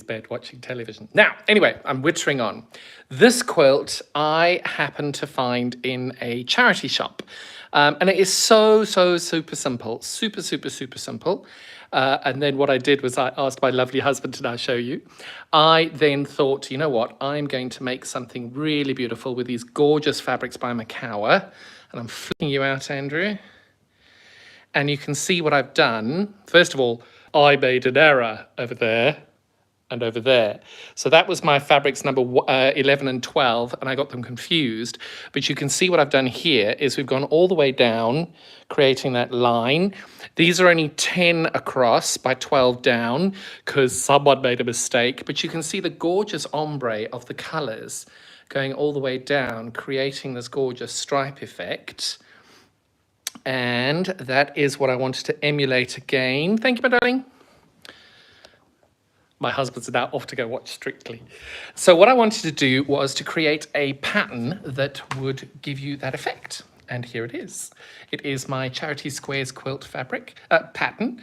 bed watching television. Now, anyway, I'm wittering on. This quilt I happened to find in a charity shop. And it is so super simple. Super simple. And then what I did was I asked my lovely husband to now show you. I then thought, you know what? I'm going to make something really beautiful with these gorgeous fabrics by Macawa. And I'm flicking you out, Andrew. And you can see what I've done. First of all, I made an error over there and over there. So that was my fabrics number 11 and 12, and I got them confused. But you can see what I've done here is we've gone all the way down, creating that line. These are only 10 across by 12 down, because someone made a mistake. But you can see the gorgeous ombre of the colors going all the way down, creating this gorgeous stripe effect. And that is what I wanted to emulate again. Thank you, my darling. My husband's now off to go watch Strictly. So what I wanted to do was to create a pattern that would give you that effect. And here it is. It is my Charity Squares quilt fabric pattern.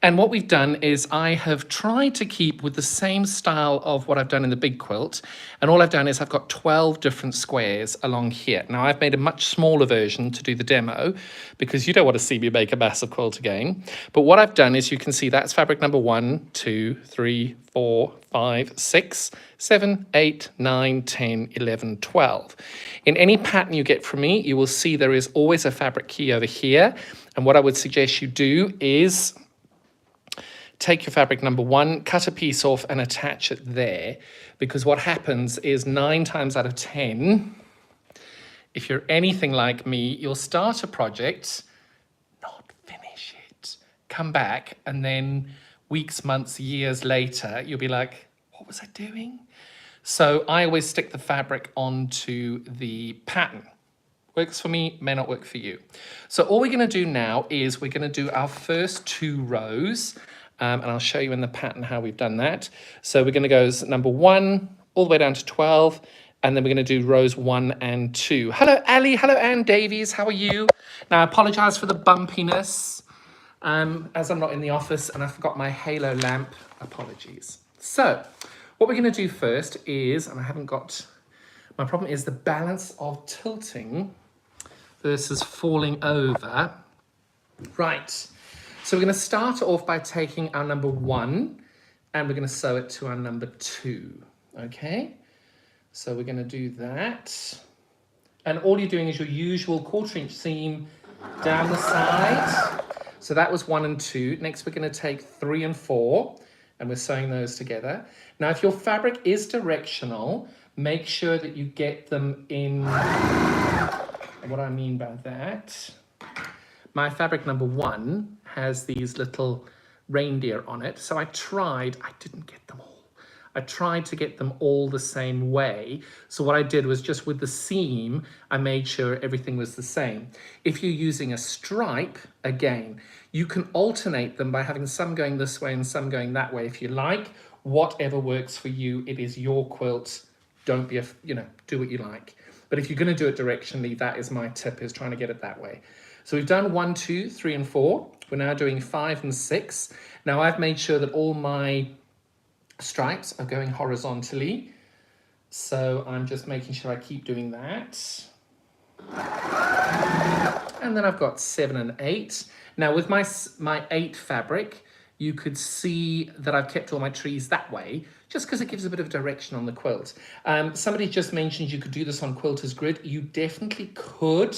And what we've done is I have tried to keep with the same style of what I've done in the big quilt. And all I've done is I've got 12 different squares along here. Now I've made a much smaller version to do the demo because you don't want to see me make a massive quilt again. But what I've done is you can see that's fabric number 1, 2, 3, 4, 5, 6, 7, 8, 9, 10, 11, 12. In any pattern you get from me, you will see there is always a fabric key over here. And what I would suggest you do is take your fabric number 1, cut a piece off and attach it there. Because what happens is 9 times out of 10, if you're anything like me, you'll start a project, not finish it, come back, and then weeks, months, years later, you'll be like, what was I doing? So I always stick the fabric onto the pattern. Works for me, may not work for you. So all we're gonna do now is we're gonna do our first 2 rows. And I'll show you in the pattern how we've done that. So we're going to go as number 1 all the way down to 12, and then we're going to do rows 1 and 2. Hello, Ali. Hello, Anne Davies. How are you? Now, I apologize for the bumpiness, as I'm not in the office and I forgot my halo lamp. Apologies. So what we're going to do first is, and I haven't got, my problem is the balance of tilting versus falling over. Right. So we're going to start off by taking our number 1 and we're going to sew it to our number 2. Okay, so we're going to do that. And all you're doing is your usual 1/4 inch seam down the side. So that was 1 and 2. Next, we're going to take 3 and 4 and we're sewing those together. Now, if your fabric is directional, make sure that you get them in. What I mean by that, my fabric number 1 has these little reindeer on it. So I didn't get them all. I tried to get them all the same way. So what I did was just with the seam, I made sure everything was the same. If you're using a stripe, again, you can alternate them by having some going this way and some going that way if you like. Whatever works for you, it is your quilt. Don't be, do what you like. But if you're going to do it directionally, that is my tip, is trying to get it that way. So we've done 1, 2, 3, and 4. We're now doing 5 and 6. Now I've made sure that all my stripes are going horizontally. So I'm just making sure I keep doing that. And then I've got 7 and 8. Now with my 8 fabric, you could see that I've kept all my trees that way, just because it gives a bit of direction on the quilt. Somebody just mentioned you could do this on Quilter's Grid. You definitely could.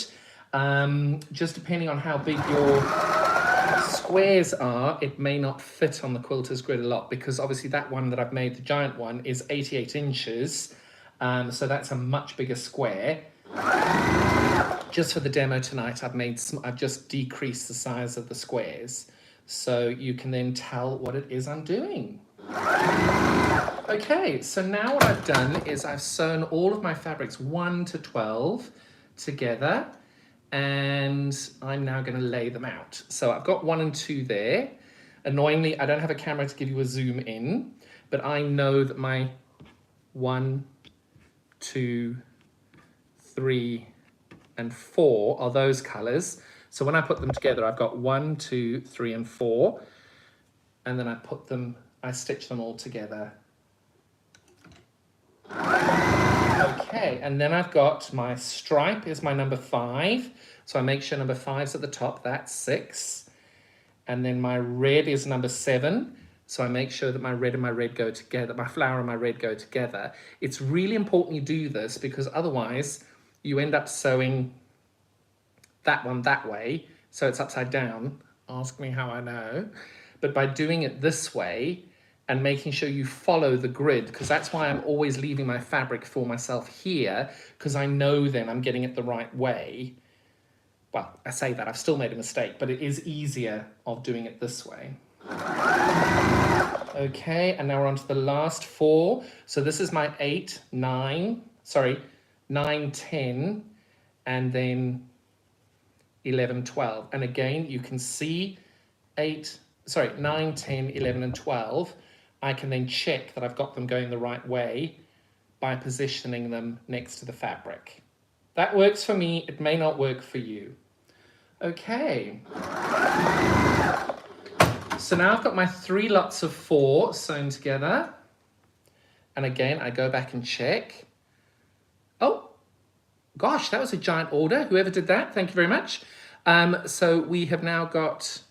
Just depending on how big your squares are, it may not fit on the Quilter's Grid a lot, because obviously that one that I've made, the giant one, is 88 inches. So that's a much bigger square. Just for the demo tonight, I've just decreased the size of the squares, so you can then tell what it is I'm doing. Okay, so now what I've done is I've sewn all of my fabrics 1 to 12 together, and I'm now going to lay them out. So I've got 1 and 2 there. Annoyingly, I don't have a camera to give you a zoom in, but I know that my 1, 2, 3, and 4 are those colors. So when I put them together, I've got 1, 2, 3, and 4, and then I stitch them all together Okay, and then I've got my stripe is my number 5. So I make sure number 5's at the top, that's 6. And then my red is number 7. So I make sure that my red and my red go together, my flower and my red go together. It's really important you do this because otherwise you end up sewing that one that way, so it's upside down. Ask me how I know. But by doing it this way and making sure you follow the grid, because that's why I'm always leaving my fabric for myself here, because I know then I'm getting it the right way. Well, I say that, I've still made a mistake, but it is easier of doing it this way. Okay, and now we're on to the last 4. So this is my 8, 9, 10, and then 11, 12. And again, you can see 9, 10, 11, and 12. I can then check that I've got them going the right way by positioning them next to the fabric. That works for me. It may not work for you. Okay. So now I've got my 3 lots of 4 sewn together. And again, I go back and check. Oh, gosh, that was a giant order. Whoever did that, thank you very much. So we have now got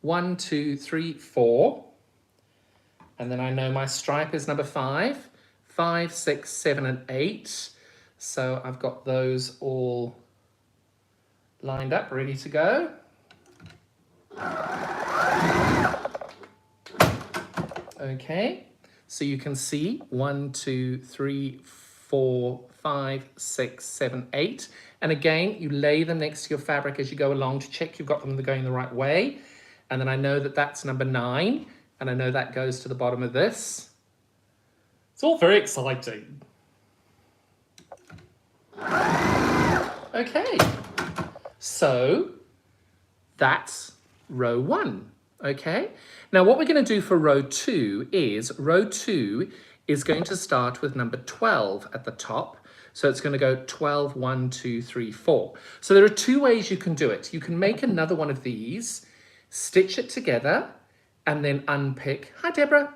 1, 2, 3, 4. And then I know my stripe is number 5, 5, 6, 7, and 8. So I've got those all lined up, ready to go. Okay, so you can see 1, 2, 3, 4, 5, 6, 7, 8. And again, you lay them next to your fabric as you go along to check you've got them going the right way. And then I know that that's number 9. And I know that goes to the bottom of this. It's all very exciting. Okay, so that's row 1. Okay, now what we're going to do for row 2 is going to start with number 12 at the top. So it's going to go 12, 1, 2, 3, 4. So there are 2 ways you can do it. You can make another one of these, stitch it together, and then unpick. Hi, Deborah.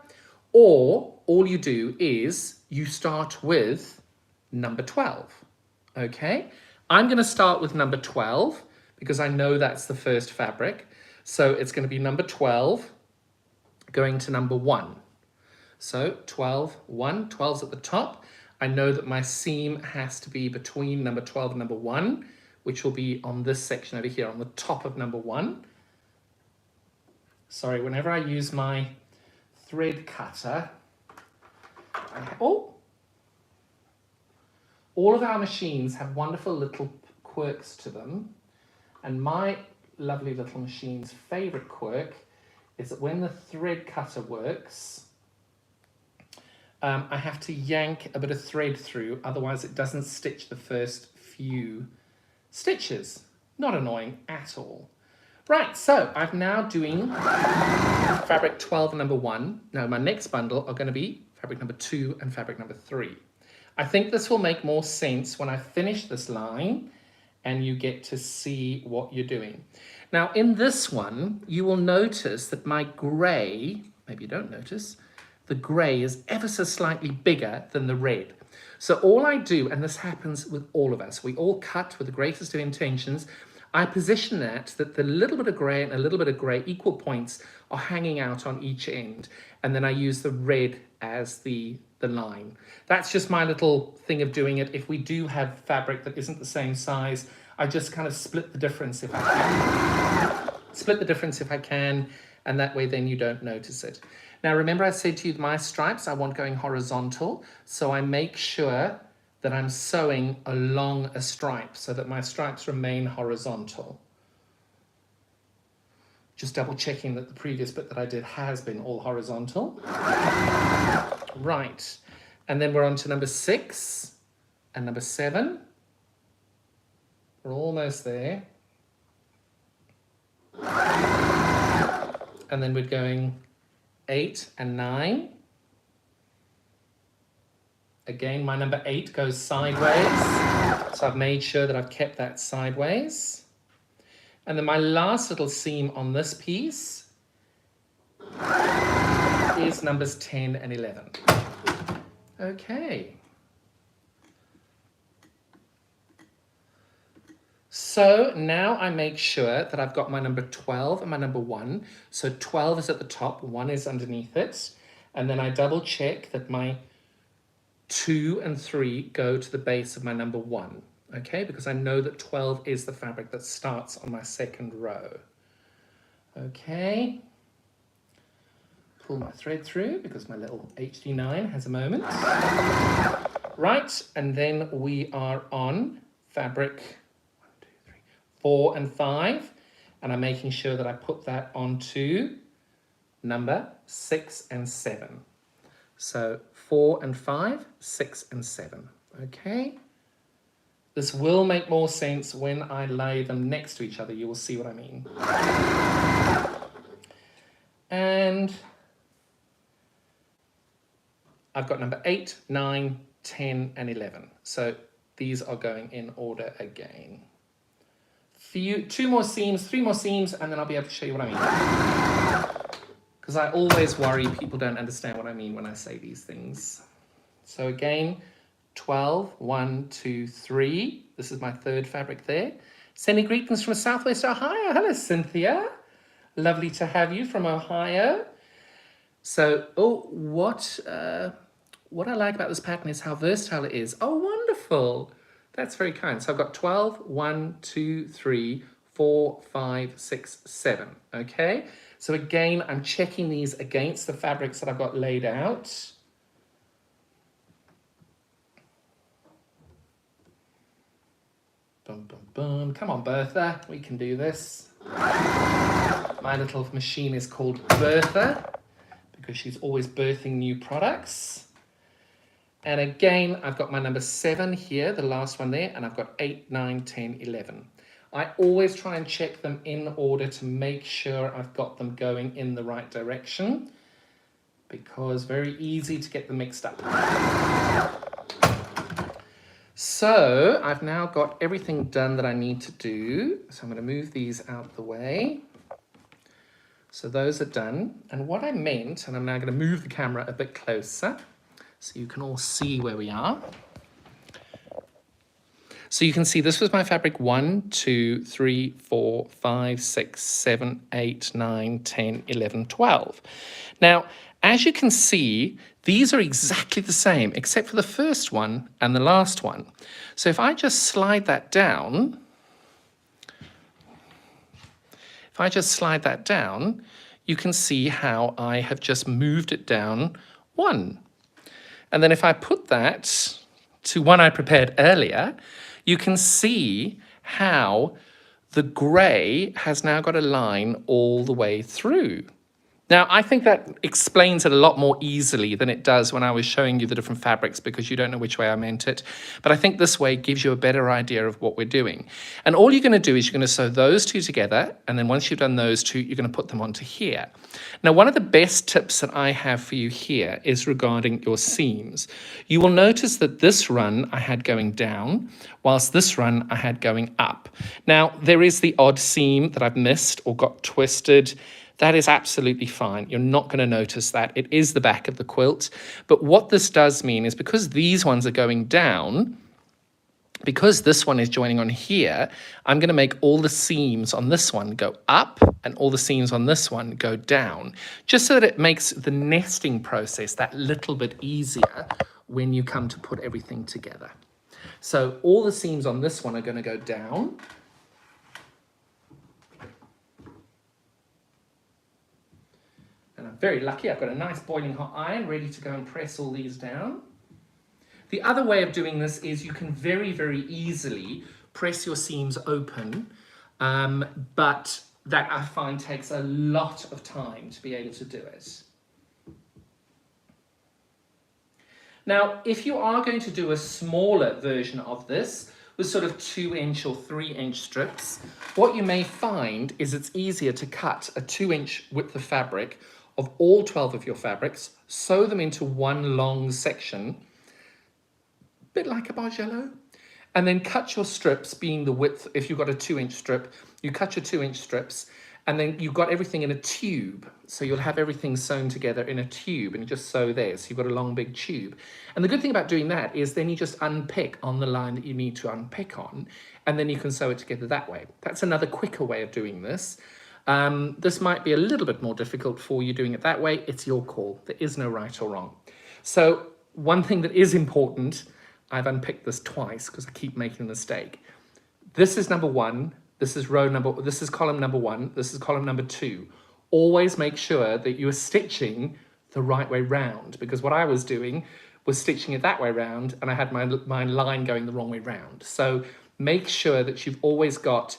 Or all you do is you start with number 12. Okay, I'm going to start with number 12 because I know that's the first fabric. So it's going to be number 12 going to number 1. So 12, 1, 12's at the top. I know that my seam has to be between number 12 and number 1, which will be on this section over here on the top of number 1. Sorry, whenever I use my thread cutter, all of our machines have wonderful little quirks to them. And my lovely little machine's favorite quirk is that when the thread cutter works, I have to yank a bit of thread through, otherwise it doesn't stitch the first few stitches. Not annoying at all. Right, so I'm now doing fabric 12 number 1. Now my next bundle are going to be fabric number 2 and fabric number 3. I think this will make more sense when I finish this line and you get to see what you're doing. Now in this one, you will notice that my grey, maybe you don't notice, the grey is ever so slightly bigger than the red. So all I do, and this happens with all of us, we all cut with the greatest of intentions. I position that the little bit of grey and a little bit of grey, equal points, are hanging out on each end. And then I use the red as the line. That's just my little thing of doing it. If we do have fabric that isn't the same size, I just kind of split the difference if I can. Split the difference if I can, and that way then you don't notice it. Now remember I said to you my stripes I want going horizontal, so I make sure that I'm sewing along a stripe so that my stripes remain horizontal. Just double checking that the previous bit that I did has been all horizontal. Right, and then we're on to number 6 and number 7. We're almost there. And then we're going 8 and 9. Again, my number 8 goes sideways. So I've made sure that I've kept that sideways. And then my last little seam on this piece is numbers 10 and 11. Okay. So now I make sure that I've got my number 12 and my number 1. So 12 is at the top, 1 is underneath it. And then I double check that my 2 and 3 go to the base of my number 1. Okay, because I know that 12 is the fabric that starts on my second row. Okay. Pull my thread through because my little HD9 has a moment. Right, and then we are on fabric 4 and 5, and I'm making sure that I put that onto number 6 and 7. So 4 and 5, 6 and 7. Okay. This will make more sense when I lay them next to each other. You will see what I mean. And I've got number 8, 9, 10, and 11. So these are going in order again. Two more seams, 3 more seams, and then I'll be able to show you what I mean. Because I always worry people don't understand what I mean when I say these things. So again, 12, 1, 2, 3. This is my third fabric there. Sending greetings from Southwest Ohio. Hello, Cynthia. Lovely to have you from Ohio. So, what I like about this pattern is how versatile it is. Oh, wonderful. That's very kind. So I've got 12, 1, 2, 3, 4, 5, 6, 7. Okay. So again, I'm checking these against the fabrics that I've got laid out. Boom, boom, boom. Come on, Bertha. We can do this. My little machine is called Bertha because she's always birthing new products. And again, I've got my number 7 here, the last one there, and I've got 8, 9, 10, 11. I always try and check them in order to make sure I've got them going in the right direction, because very easy to get them mixed up. So I've now got everything done that I need to do. So I'm going to move these out the way. So those are done. And what I meant, and I'm now going to move the camera a bit closer so you can all see where we are. So you can see this was my fabric 1, 2, 3, 4, 5, 6, 7, 8, 9, 10, 11, 12. Now, as you can see, these are exactly the same, except for the first one and the last one. So if I just slide that down, you can see how I have just moved it down 1. And then if I put that to one I prepared earlier, you can see how the grey has now got a line all the way through. Now, I think that explains it a lot more easily than it does when I was showing you the different fabrics, because you don't know which way I meant it. But I think this way gives you a better idea of what we're doing. And all you're going to do is you're going to sew those two together. And then once you've done those two, you're going to put them onto here. Now, one of the best tips that I have for you here is regarding your seams. You will notice that this run I had going down, whilst this run I had going up. Now, there is the odd seam that I've missed or got twisted. That is absolutely fine. You're not going to notice that. It is the back of the quilt. But what this does mean is because these ones are going down, because this one is joining on here, I'm going to make all the seams on this one go up and all the seams on this one go down, just so that it makes the nesting process that little bit easier when you come to put everything together. So all the seams on this one are going to go down. And I'm very lucky, I've got a nice boiling hot iron ready to go and press all these down. The other way of doing this is you can very, very easily press your seams open, but that I find takes a lot of time to be able to do it. Now, if you are going to do a smaller version of this, with sort of 2-inch or 3-inch strips, what you may find is it's easier to cut a 2-inch width of fabric of all 12 of your fabrics, sew them into one long section, a bit like a bargello, and then cut your strips, being the width. If you've got a 2-inch strip, you cut your 2-inch strips, And then you've got everything in a tube. So you'll have everything sewn together in a tube and you just sew there. So you've got a long, big tube. And the good thing about doing that is then you just unpick on the line that you need to unpick on, and then you can sew it together that way. That's another quicker way of doing this. This might be a little bit more difficult for you doing it that way. It's your call. There is no right or wrong. So one thing that is important, I've unpicked this twice because I keep making a mistake. This is number one. This is column number one. This is column number two. Always make sure that you are stitching the right way round, because what I was doing was stitching it that way round and I had my line going the wrong way round. So make sure that you've always got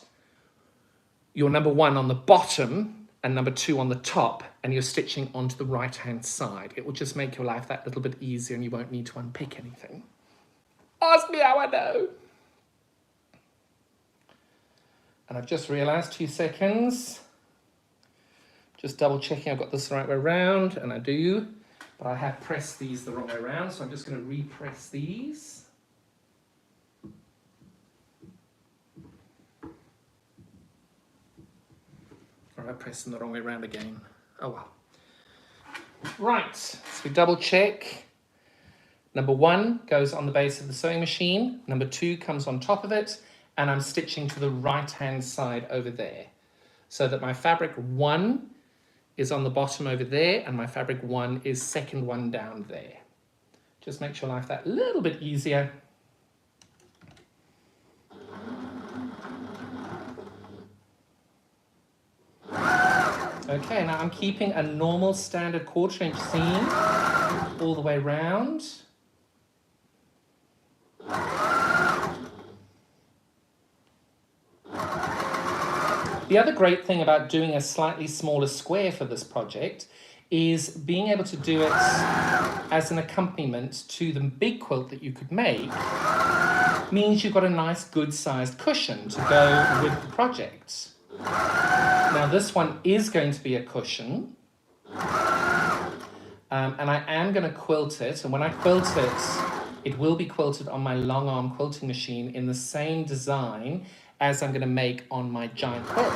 your number one on the bottom and number two on the top, and you're stitching onto the right hand side. It will just make your life that little bit easier and you won't need to unpick anything. Ask me how I know. And I've just realized, 2 seconds, just double checking I've got this the right way around, and I do, but I have pressed these the wrong way around, so I'm just going to repress these. Or I pressed them the wrong way around again. Oh well. Right, so we double check. Number one goes on the base of the sewing machine, number two comes on top of it, and I'm stitching to the right-hand side over there, so that my fabric one is on the bottom over there, and my fabric one is second one down there. Just makes your life that little bit easier. Okay, now I'm keeping a normal standard 1/4 inch seam all the way round. The other great thing about doing a slightly smaller square for this project is being able to do it as an accompaniment to the big quilt that you could make. Means you've got a nice good sized cushion to go with the project. Now this one is going to be a cushion, and I am going to quilt it, and when I quilt it, it will be quilted on my long arm quilting machine in the same design as I'm going to make on my giant quilt.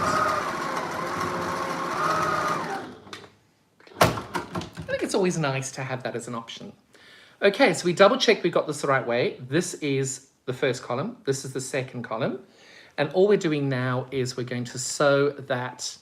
I think it's always nice to have that as an option. Okay, so we double checked we got this the right way. This is the first column, this is the second column, and all we're doing now is we're going to sew that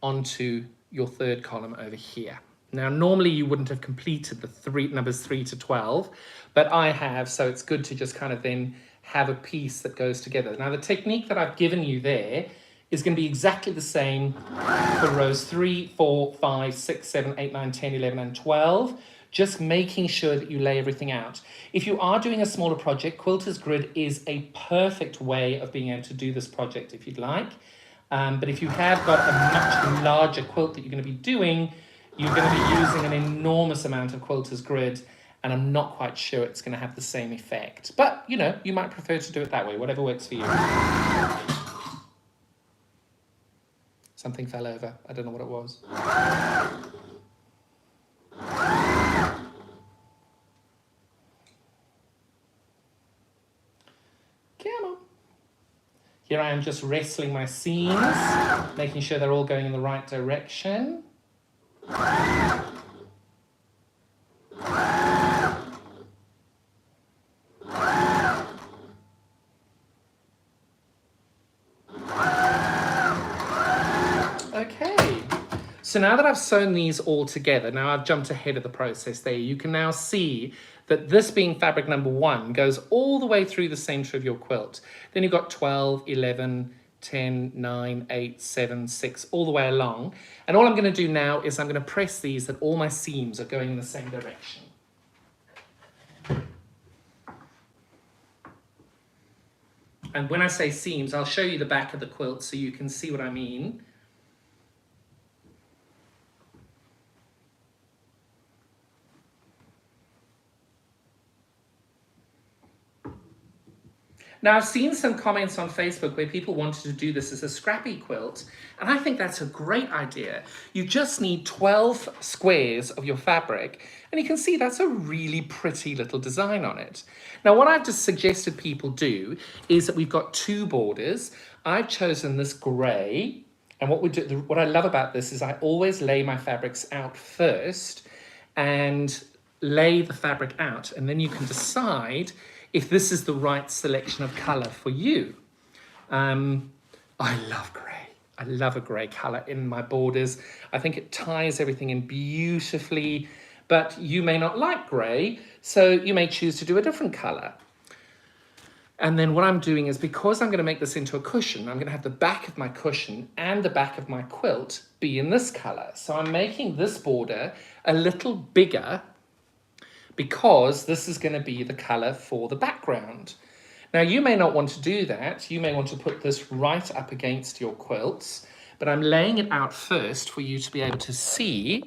onto your third column over here. Now, normally you wouldn't have completed the numbers 3 to 12, but I have, so it's good to just kind of then have a piece that goes together. Now, the technique that I've given you there is going to be exactly the same for rows 3, 4, 5, 6, 7, 8, 9, 10, 11, and 12, just making sure that you lay everything out. If you are doing a smaller project, Quilter's Grid is a perfect way of being able to do this project if you'd like. But if you have got a much larger quilt that you're going to be doing, you're going to be using an enormous amount of Quilter's Grid, and I'm not quite sure it's going to have the same effect. But, you know, you might prefer to do it that way, whatever works for you. Something fell over. I don't know what it was. Come on. Here I am just wrestling my seams, making sure they're all going in the right direction. Okay, so now that I've sewn these all together, now I've jumped ahead of the process there, you can now see that this being fabric number 1 goes all the way through the center of your quilt. Then you've got 12, 11, 10, 9, 8, 7, 6, all the way along. And all I'm going to do now is I'm going to press these that all my seams are going in the same direction. And when I say seams, I'll show you the back of the quilt so you can see what I mean. Now, I've seen some comments on Facebook where people wanted to do this as a scrappy quilt, and I think that's a great idea. You just need 12 squares of your fabric, and you can see that's a really pretty little design on it. Now, what I've just suggested people do is that we've got 2 borders. I've chosen this grey, And what I love about this is I always lay my fabrics out first and lay the fabric out, and then you can decide if this is the right selection of colour for you. I love grey. I love a grey colour in my borders. I think it ties everything in beautifully, but you may not like grey, so you may choose to do a different colour. And then what I'm doing is, because I'm going to make this into a cushion, I'm going to have the back of my cushion and the back of my quilt be in this colour. So I'm making this border a little bigger because this is going to be the colour for the background. Now, you may not want to do that. You may want to put this right up against your quilts, but I'm laying it out first for you to be able to see.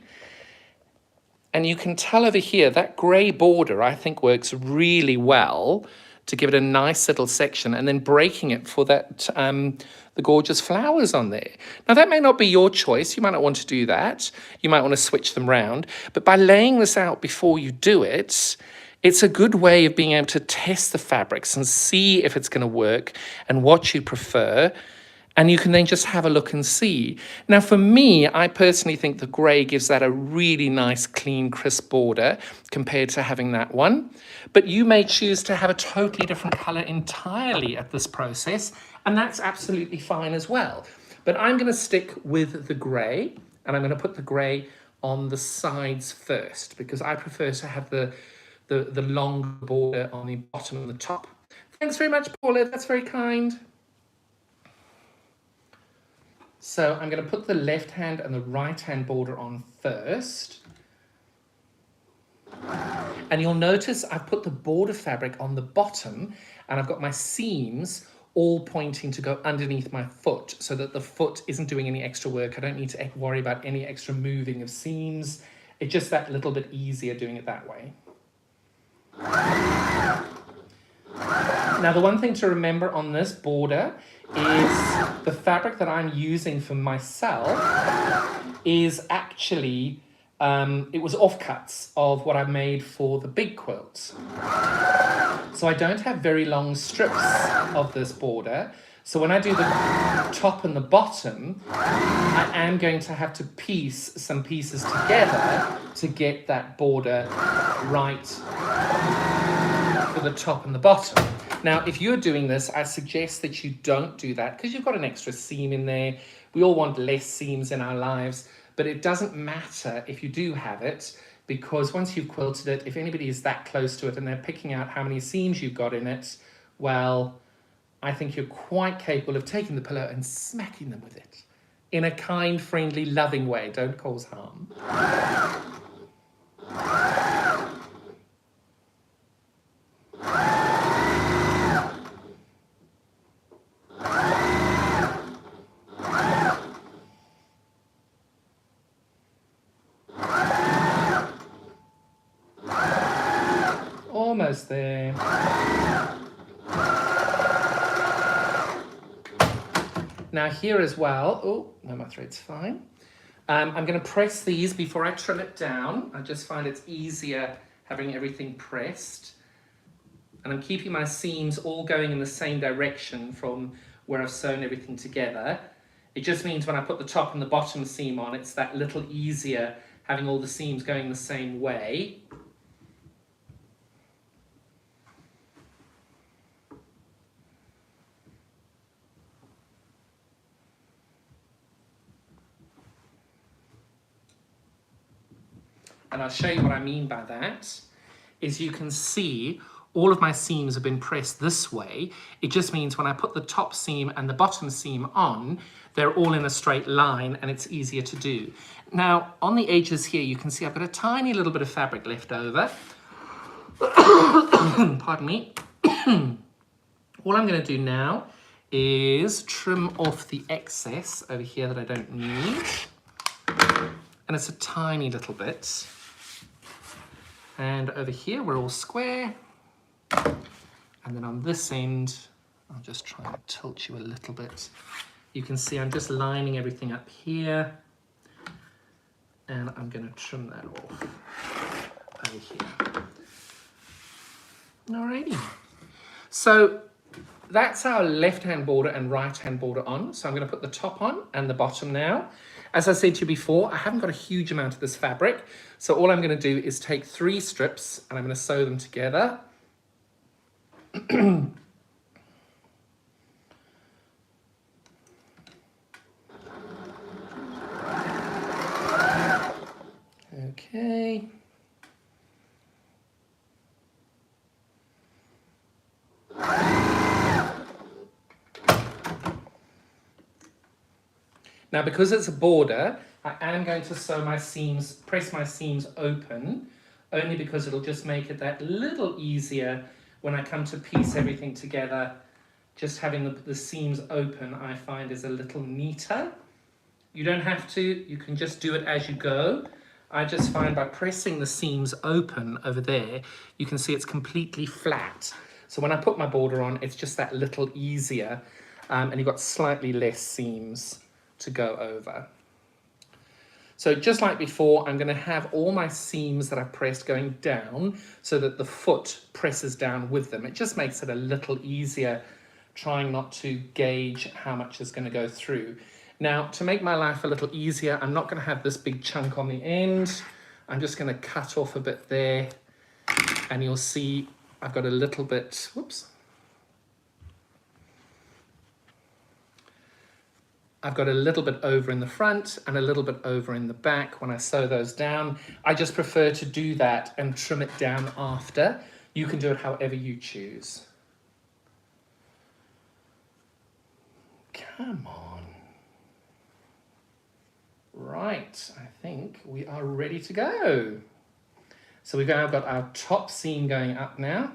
And you can tell over here, that grey border, I think, works really well to give it a nice little section, and then breaking it for that the gorgeous flowers on there. Now, that may not be your choice. You might not want to do that. You might want to switch them round. But by laying this out before you do it, it's a good way of being able to test the fabrics and see if it's going to work and what you prefer. And you can then just have a look and see. Now, for me, I personally think the grey gives that a really nice, clean, crisp border compared to having that one. But you may choose to have a totally different colour entirely at this process, and that's absolutely fine as well. But I'm going to stick with the grey, and I'm going to put the grey on the sides first, because I prefer to have the long border on the bottom and the top. Thanks very much, Paula. That's very kind. So I'm going to put the left hand and the right hand border on first. And you'll notice I've put the border fabric on the bottom, and I've got my seams all pointing to go underneath my foot so that the foot isn't doing any extra work. I don't need to worry about any extra moving of seams. It's just that little bit easier doing it that way. Now, the one thing to remember on this border is the fabric that I'm using for myself is actually, it was offcuts of what I made for the big quilts. So I don't have very long strips of this border. So when I do the top and the bottom, I am going to have to piece some pieces together to get that border right for the top and the bottom. Now, if you're doing this, I suggest that you don't do that because you've got an extra seam in there. We all want less seams in our lives, but it doesn't matter if you do have it, because once you've quilted it, if anybody is that close to it and they're picking out how many seams you've got in it, well, I think you're quite capable of taking the pillow and smacking them with it in a kind, friendly, loving way. Don't cause harm. Almost there. Now here as well, oh, no, my thread's fine. I'm going to press these before I trim it down. I just find it's easier having everything pressed. And I'm keeping my seams all going in the same direction from where I've sewn everything together. It just means when I put the top and the bottom seam on, it's that little easier having all the seams going the same way. And I'll show you what I mean by that, is you can see all of my seams have been pressed this way. It just means when I put the top seam and the bottom seam on, they're all in a straight line and it's easier to do. Now, on the edges here, you can see I've got a tiny little bit of fabric left over. Pardon me. All I'm going to do now is trim off the excess over here that I don't need. And it's a tiny little bit. And over here, we're all square. And then on this end, I'll just try and tilt you a little bit. You can see I'm just lining everything up here. And I'm going to trim that off over here. Alrighty. So that's our left-hand border and right-hand border on. So I'm going to put the top on and the bottom now. As I said to you before, I haven't got a huge amount of this fabric. So all I'm going to do is take 3 strips and I'm going to sew them together. Okay. Now, because it's a border, I am going to sew my seams, press my seams open, only because it'll just make it that little easier when I come to piece everything together. Just having the seams open, I find, is a little neater. You don't have to, you can just do it as you go. I just find by pressing the seams open over there, you can see it's completely flat. So when I put my border on, it's just that little easier, and you've got slightly less seams to go over. So just like before, I'm going to have all my seams that I've pressed going down so that the foot presses down with them. It just makes it a little easier, trying not to gauge how much is going to go through. Now, to make my life a little easier, I'm not going to have this big chunk on the end. I'm just going to cut off a bit there, and you'll see I've got a little bit, whoops. I've got a little bit over in the front and a little bit over in the back when I sew those down. I just prefer to do that and trim it down after. You can do it however you choose. Come on. Right, I think we are ready to go. So we've now got our top seam going up now.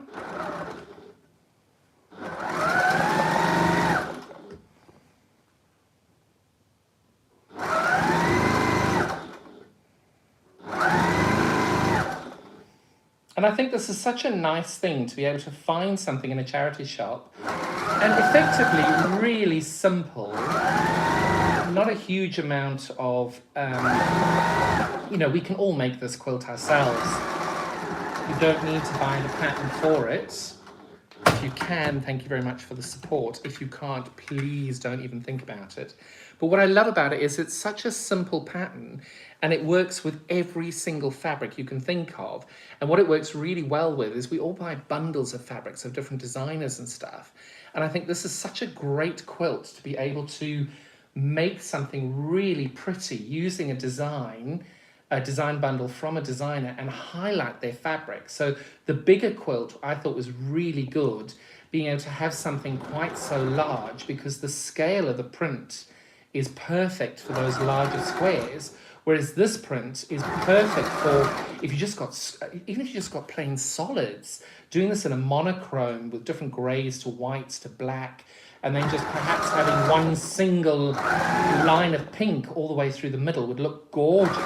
And I think this is such a nice thing to be able to find something in a charity shop and effectively really simple, not a huge amount of, you know, we can all make this quilt ourselves. You don't need to buy the pattern for it. If you can, thank you very much for the support. If you can't, please don't even think about it. But what I love about it is it's such a simple pattern and it works with every single fabric you can think of. And what it works really well with is we all buy bundles of fabrics of different designers and stuff. And I think this is such a great quilt to be able to make something really pretty using a design bundle from a designer and highlight their fabric. So the bigger quilt I thought was really good, being able to have something quite so large because the scale of the print is perfect for those larger squares, whereas this print is perfect for if you just got, even if you just got plain solids, doing this in a monochrome with different greys to whites to black, and then just perhaps having one single line of pink all the way through the middle would look gorgeous.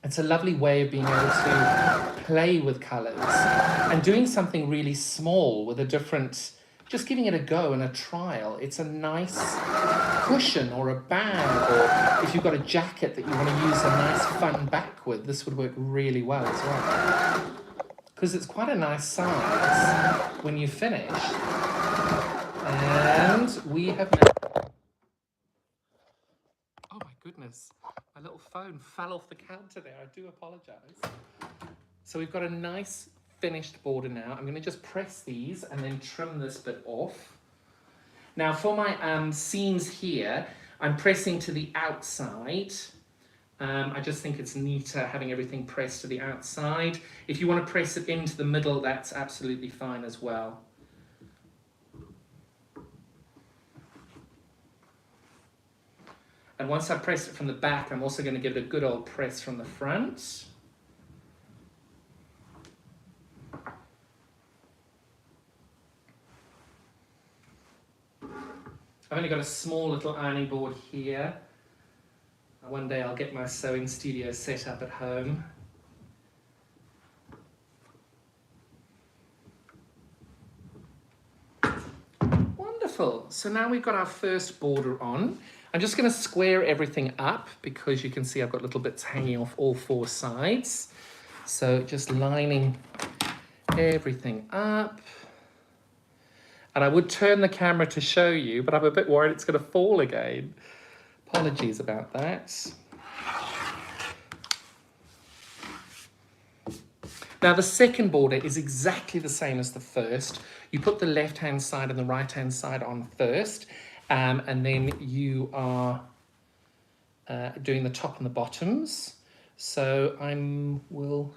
It's a lovely way of being able to play with colours and doing something really small with a different, just giving it a go and a trial. It's a nice cushion or a bag, or if you've got a jacket that you want to use a nice fun back with, this would work really well as well. Because it's quite a nice size when you finish. And we have now... Oh my goodness, my little phone fell off the counter there. I do apologise. So we've got a nice finished border now. I'm going to just press these and then trim this bit off. Now for my seams here, I'm pressing to the outside. I just think it's neater having everything pressed to the outside. If you want to press it into the middle, that's absolutely fine as well. And once I've pressed it from the back, I'm also going to give it a good old press from the front. I've only got a small little ironing board here. One day I'll get my sewing studio set up at home. Wonderful. So now we've got our first border on. I'm just going to square everything up because you can see I've got little bits hanging off all 4 sides. So just lining everything up. And I would turn the camera to show you, but I'm a bit worried it's going to fall again. Apologies about that. Now the second border is exactly the same as the first. You put the left-hand side and the right-hand side on first, and then you are doing the top and the bottoms. So I will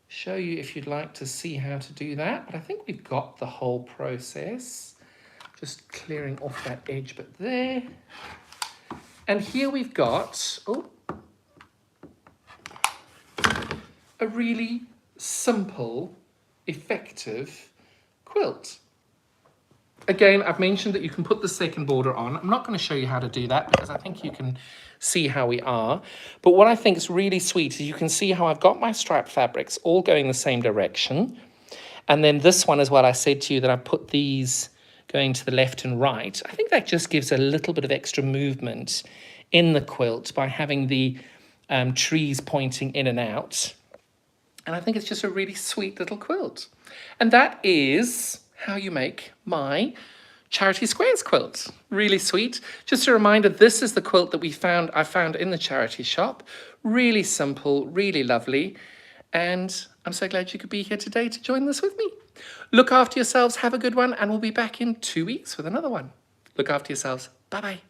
show you if you'd like to see how to do that, but I think we've got the whole process. Just clearing off that edge bit there. And here we've got, a really simple, effective quilt. Again, I've mentioned that you can put the second border on. I'm not going to show you how to do that because I think you can see how we are. But what I think is really sweet is you can see how I've got my striped fabrics all going the same direction. And then this one is what I said to you, that I put these going to the left and right. I think that just gives a little bit of extra movement in the quilt by having the trees pointing in and out. And I think it's just a really sweet little quilt. And that is how you make my Charity Squares quilt. Really sweet. Just a reminder, this is the quilt that I found in the charity shop. Really simple, really lovely. And I'm so glad you could be here today to join this with me. Look after yourselves, have a good one, and we'll be back in 2 weeks with another one. Look after yourselves. Bye-bye.